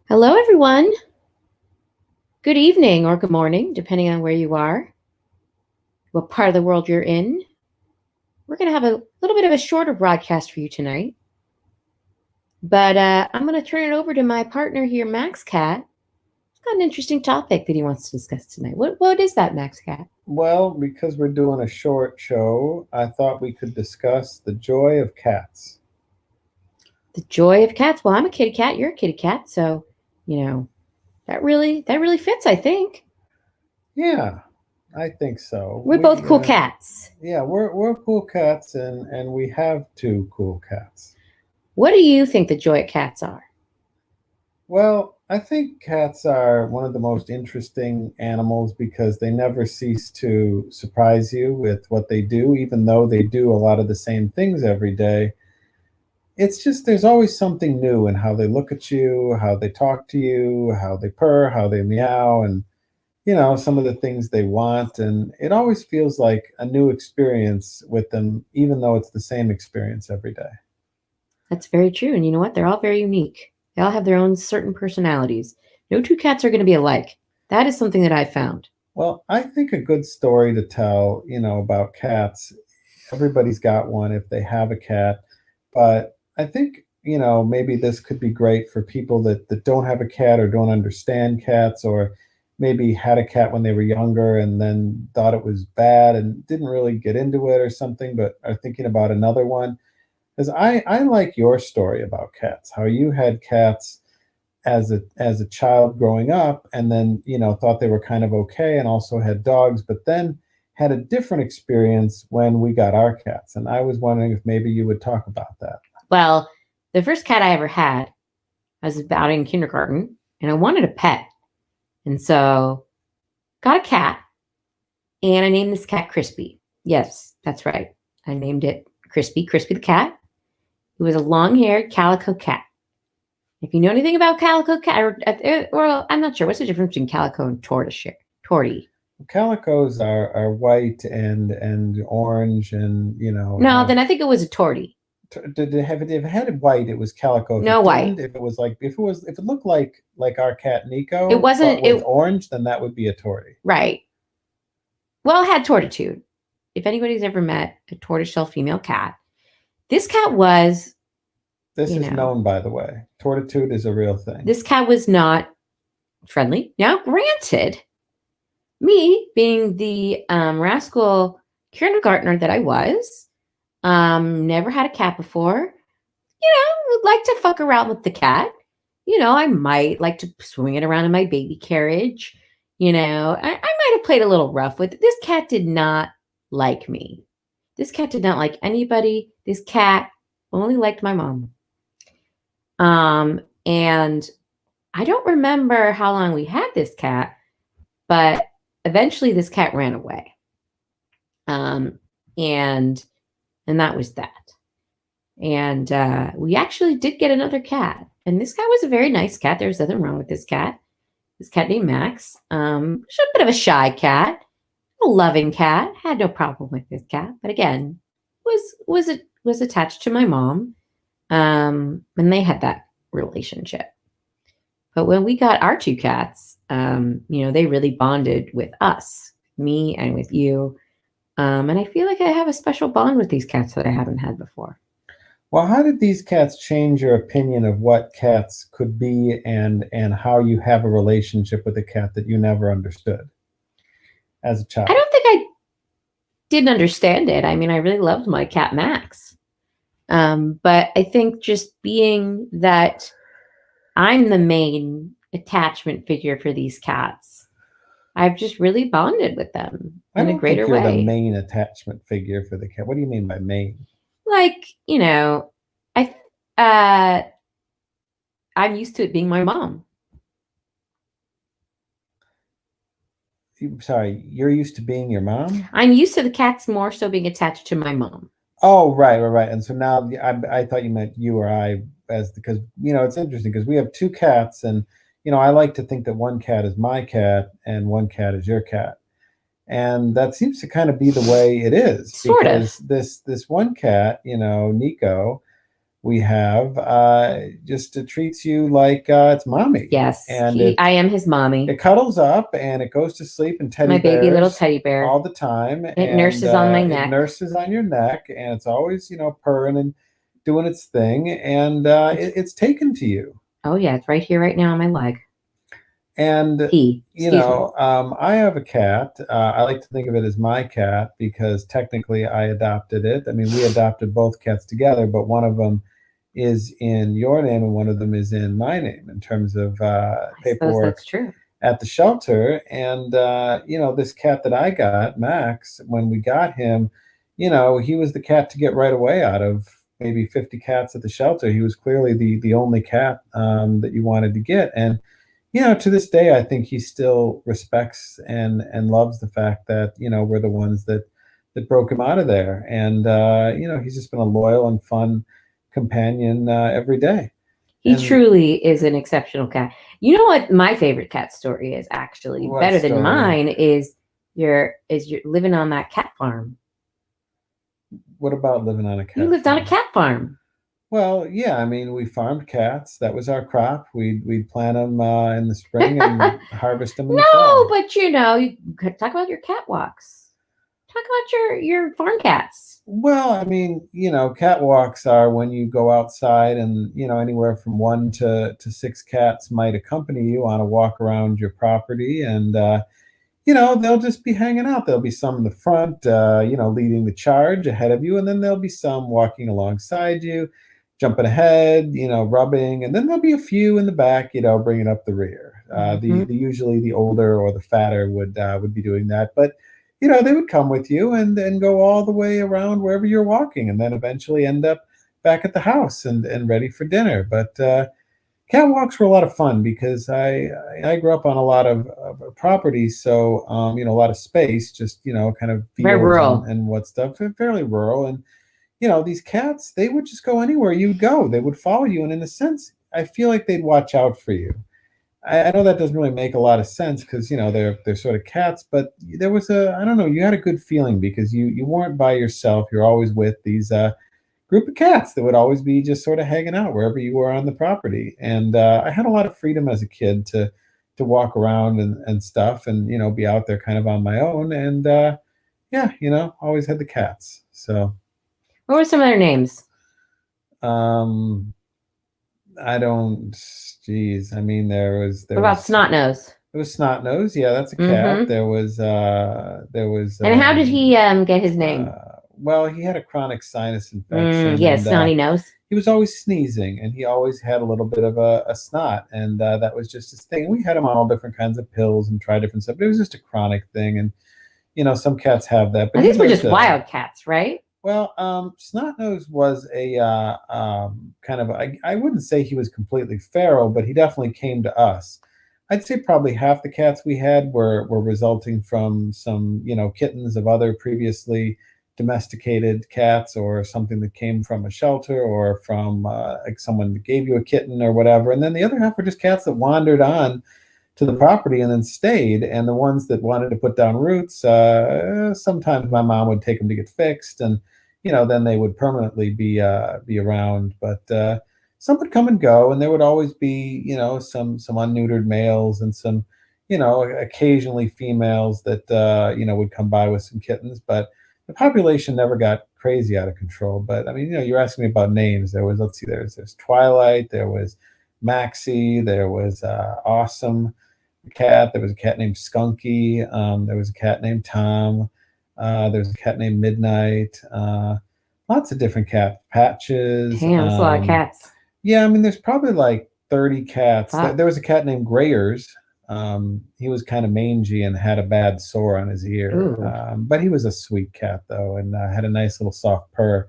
Hello, everyone. Good evening or good morning, depending on where you are, what part of the world you're in. We're going to have a little bit of a shorter broadcast for you tonight. But I'm going to turn it over to my partner here, Max Cat. He's got an interesting topic that he wants to discuss tonight. What is that, Max Cat? Well, because we're doing a short show, I thought we could discuss the joy of cats. The joy of cats. Well, I'm a kitty cat. You're a kitty cat. So, that really fits, I think. Yeah, I think so. We're both cool cats. Yeah, we're cool cats, and we have two cool cats. What do you think the joy of cats are? Well, I think cats are one of the most interesting animals because they never cease to surprise you with what they do, even though they do a lot of the same things every day. It's just there's always something new in how they look at you, how they talk to you, how they purr, how they meow, and some of the things they want. And it always feels like a new experience with them, even though it's the same experience every day. That's very true. And you know what? They're all very unique. They all have their own certain personalities. No two cats are going to be alike. That is something that I found. Well, I think a good story to tell, about cats, everybody's got one if they have a cat. But I think, maybe this could be great for people that don't have a cat or don't understand cats, or maybe had a cat when they were younger and then thought it was bad and didn't really get into it or something, but are thinking about another one. Because I like your story about cats, how you had cats as a child growing up, and then thought they were kind of okay, and also had dogs, but then had a different experience when we got our cats. And I was wondering if maybe you would talk about that. Well, the first cat I ever had, I was about in kindergarten and I wanted a pet. And so got a cat and I named this cat Crispy. Yes, that's right. I named it Crispy the cat. It was a long-haired calico cat. If you know anything about calico cat, or I'm not sure, what's the difference between calico and tortie? Calicos are white and orange, and No, then I think it was a tortie. Did it have, if it had white, it was calico. If no it white. If it was if it looked like our cat Nico, it wasn't but with orange, then that would be a tortie. Right. Well, it had tortitude. If anybody's ever met a tortoiseshell female cat, this cat was. This is known, by the way. Tortitude is a real thing. This cat was not friendly. Now, granted, me being the rascal kindergartner that I was, never had a cat before, would like to fuck around with the cat. I might like to swing it around in my baby carriage. I might have played a little rough with it. This cat did not like me. This cat did not like anybody. This cat only liked my mom. And I don't remember how long we had this cat, but eventually this cat ran away. And that was that. And we actually did get another cat. And this cat was a very nice cat. There was nothing wrong with this cat. This cat named Max. A bit of a shy cat, a loving cat. Had no problem with this cat, but again, was attached to my mom. And they had that relationship. But when we got our two cats, they really bonded with us, me and with you. And I feel like I have a special bond with these cats that I haven't had before. Well, how did these cats change your opinion of what cats could be, and how you have a relationship with a cat that you never understood as a child? I don't think I didn't understand it. I mean, I really loved my cat Max. But I think just being that I'm the main attachment figure for these cats, I've just really bonded with them in a greater way. I don't think you're the main attachment figure for the cat. What do you mean by main? Like, I'm used to it being my mom. Sorry, you're used to being your mom? I'm used to the cats more so being attached to my mom. Oh, right. And so now I thought you meant you or I, because it's interesting because we have two cats, and I like to think that one cat is my cat and one cat is your cat, and that seems to kind of be the way it is. Sort because this one cat, Nico, we have just treats you like it's mommy, Yes, and I am his mommy. it cuddles up and it goes to sleep in teddy My baby little bears teddy bear. all the time, It and nurses on my it neck. nurses on your neck, and it's always purring and doing its thing, and it's taken to you. Oh yeah, it's right here, right now on my leg. And Excuse me. I have a cat. I like to think of it as my cat because technically I adopted it. I mean, we adopted both cats together, but one of them is in your name and one of them is in my name in terms of I suppose paperwork that's true. at the shelter. And this cat that I got, Max, when we got him, he was the cat to get right away out of maybe 50 cats at the shelter. He was clearly the only cat that you wanted to get. And to this day, I think he still respects and loves the fact that we're the ones that broke him out of there, and he's just been a loyal and fun companion every day. He And truly is an exceptional cat. You know what my favorite cat story is, actually what better than story? mine, is you're living on that cat farm. What about living on a cat? You lived on a cat farm. Well, yeah, I mean, we farmed cats. That was our crop. We'd plant them in the spring and harvest them in the No, fall. but you could talk about your cat walks. Talk about your farm cats. Well, I mean, cat walks are when you go outside and, anywhere from 1 to 6 cats might accompany you on a walk around your property. And, they'll just be hanging out. There'll be some in the front, leading the charge ahead of you. And then there'll be some walking alongside you, jumping ahead, rubbing. And then there'll be a few in the back, bringing up the rear. The usually the older or the fatter would be doing that. But they would come with you and then go all the way around wherever you're walking, and then eventually end up back at the house and ready for dinner. But cat walks were a lot of fun because I grew up on a lot of properties, so a lot of space, just kind of Very fields rural. and what stuff, fairly rural. And these cats, they would just go anywhere you go. They would follow you, and in a sense, I feel like they'd watch out for you. I know that doesn't really make a lot of sense because they're sort of cats, but there was I don't know, you had a good feeling because you weren't by yourself. You're always with these group of cats that would always be just sort of hanging out wherever you were on the property. And I had a lot of freedom as a kid to walk around and stuff, and be out there kind of on my own. And yeah, always had the cats. So What were some of their names? um I don't. Geez, I mean, What about Snotnose? There was Snotnose. Yeah, that's a cat. There was. And how did he get his name? Well, he had a chronic sinus infection. Yeah, and, snotty nose. he was always sneezing, and he always had a little bit of a snot, and that was just his thing. We had him on all different kinds of pills and tried different stuff, but it was just a chronic thing. And some cats have that. But And these were just wild cats, right? Well, Snotnose was a kind of, I wouldn't say he was completely feral, but he definitely came to us. I'd say probably half the cats we had were resulting from some, kittens of other previously domesticated cats, or something that came from a shelter, or from like someone that gave you a kitten or whatever. And then the other half were just cats that wandered on to the property and then stayed. And the ones that wanted to put down roots, sometimes my mom would take them to get fixed, and then they would permanently be around. But some would come and go, and there would always be some unneutered males and some occasionally females that would come by with some kittens. But the population never got crazy out of control. But I mean, you're asking me about names. There was, let's see, there's Twilight, there was Maxie, there was Awesome cat. There was a cat named Skunky. There was a cat named Tom. There was a cat named Midnight. Lots of different cat Patches. Damn, that's a lot of cats. Yeah, I mean, there's probably like 30 cats. Wow. There was a cat named Grayers. He was kind of mangy and had a bad sore on his ear. But he was a sweet cat, though, and had a nice little soft purr.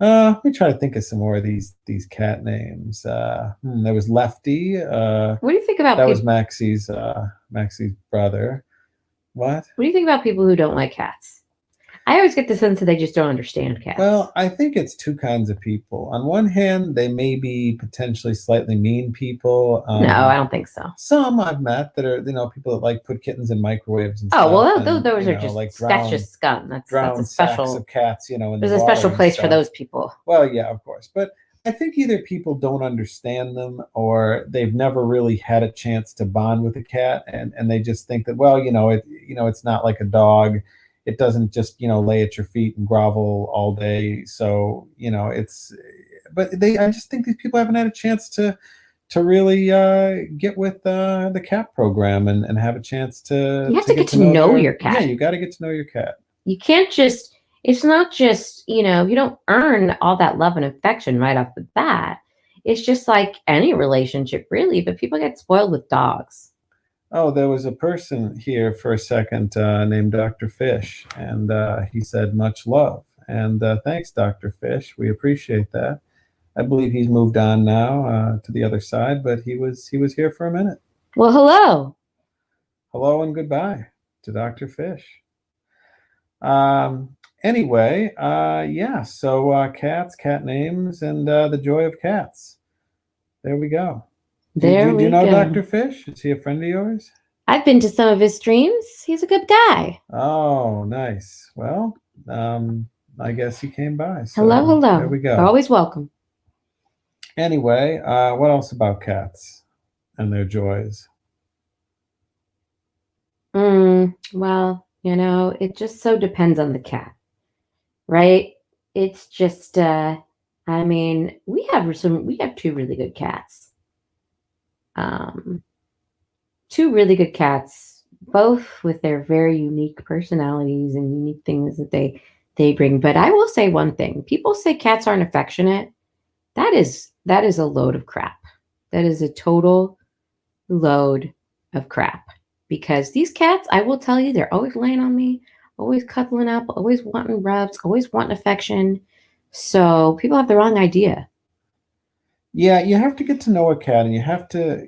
Let me try to think of some more of these cat names. There was Lefty. What do you think about that? Was Maxie's brother. What do you think about people who don't like cats? I always get the sense that they just don't understand cats. Well, I think it's two kinds of people. On one hand, they may be potentially slightly mean people. No, I don't think so. Some I've met that are, people that like put kittens in microwaves and stuff. Oh, well, those are just like that's just scum. That's a special sacks of cats, there's a special place for those people. Well, yeah, of course. But I think either people don't understand them or they've never really had a chance to bond with a cat, and they just think that, well, it's not like a dog. It doesn't just, lay at your feet and grovel all day. So, it's but they I just think these people haven't had a chance to really get with the cat program and have a chance You have to to get get to to know know their your yeah, cat. you got to get to know your cat. You can't just, it's not just, you don't earn all that love and affection right off the bat. It's just like any relationship, really, but people get spoiled with dogs. Oh, there was a person here for a second named Dr. Fish, and he said much love. And thanks, Dr. Fish. We appreciate that. I believe he's moved on now to the other side, but he was here for a minute. Well, hello. Hello and goodbye to Dr. Fish. Anyway, yeah. So cats, cat names, and the joy of cats. There we go. There Do you we know go. Dr. Fish? Is he a friend of yours? I've been to some of his streams. He's a good guy. Oh, nice. Well, I guess he came by, Hello, so there hello. we go. Always welcome. Anyway, what else about cats and their joys? Well, it just so depends on the cat, right? It's just, I mean, we have two really good cats. Um, Two really good cats, both with their very unique personalities and unique things that they bring. But I will say one thing: people say cats aren't affectionate. That is a load of crap. That is a total load of crap. Because these cats, I will tell you, they're always laying on me, always cuddling up, always wanting rubs, always wanting affection. So people have the wrong idea. Yeah, you have to get to know a cat and you have to,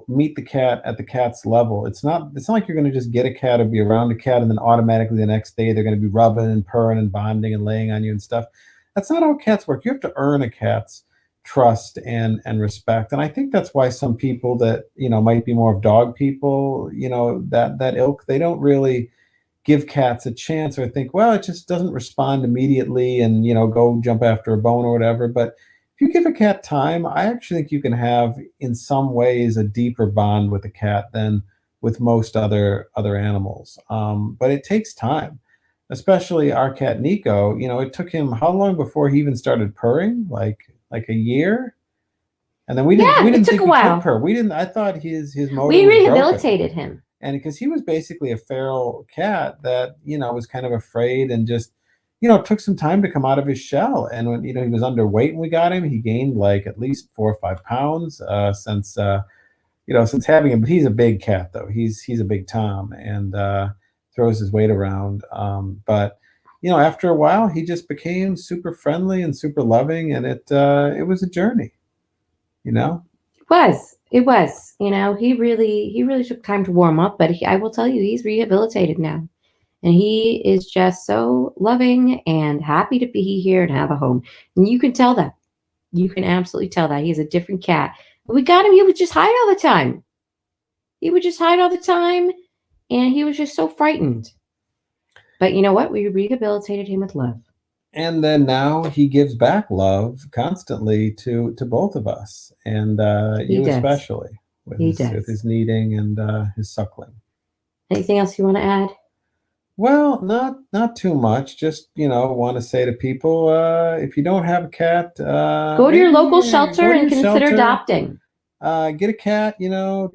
meet the cat at the cat's level. It's not like you're going to just get a cat or be around a cat and then automatically the next day they're going to be rubbing and purring and bonding and laying on you and stuff. That's not how cats work. You have to earn a cat's trust and respect. And I think that's why some people that, might be more of dog people, that ilk, they don't really give cats a chance or think, well, it just doesn't respond immediately and, go jump after a bone or whatever. But if you give a cat time, I actually think you can have, in some ways, a deeper bond with a cat than with most other animals. But it takes time, especially our cat Nico. It took him how long before he even started purring? Like a year. And then we didn't Yeah, we it didn't took think a we could while. purr. We didn't. I thought his motor We was broken, rehabilitated him. and because he was basically a feral cat that was kind of afraid and just it took some time to come out of his shell. And when he was underweight when we got him, he gained like at least 4 or 5 pounds since having him. But he's a big cat though. He's a big Tom and throws his weight around. But after a while, he just became super friendly and super loving, and it was a journey. You know. It was. He really took time to warm up, but I will tell you, he's rehabilitated now. And he is just so loving and happy to be here and have a home. And you can tell that. You can absolutely tell that. He's a different cat. When we got him, he would just hide all the time. He would just hide all the time, and he was just so frightened. But you know what? We rehabilitated him with love. And then now he gives back love constantly to both of us, and He you does. especially with He his does. kneading and his suckling. Anything else you want to add? Well, not too much. Just want to say to people, if you don't have a cat, Go to your local maybe go shelter to and your consider shelter. adopting. Get a cat.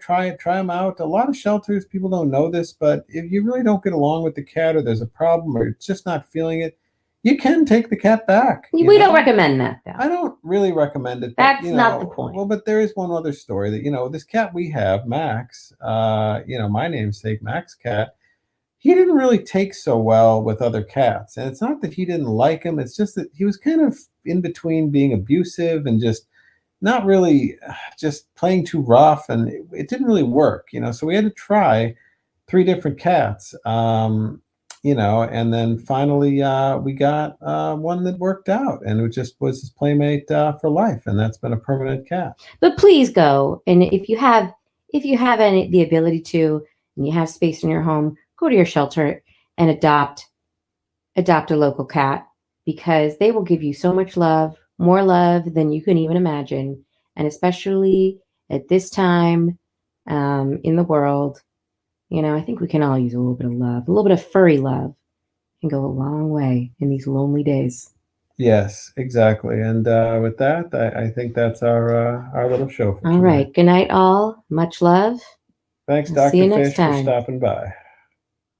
Try them out. A lot of shelters, people don't know this, but if you really don't get along with the cat, or there's a problem, or it's just not feeling it, you can take the cat back. We don't recommend that, though. I don't really recommend it, but That's not the point. well, but there is one other story that this cat we have, Max, my namesake, Max cat. He didn't really take so well with other cats, and it's not that he didn't like him. It's just that he was kind of in between being abusive and just not really, just playing too rough, and it didn't really work. So we had to try 3 different cats. And then finally we got one that worked out, and it just was his playmate for life, and that's been a permanent cat. But please go, and if you have the ability to, and you have space in your home, go to your shelter and adopt a local cat, because they will give you so much love, more love than you can even imagine. And especially at this time in the world, I think we can all use a little bit of love. A little bit of furry love can go a long way in these lonely days. Yes, exactly. And with that, I think that's our little show for All tonight. right. Good night, all. Much love. Thanks, I'll see Dr. you next Fish, for time. stopping by.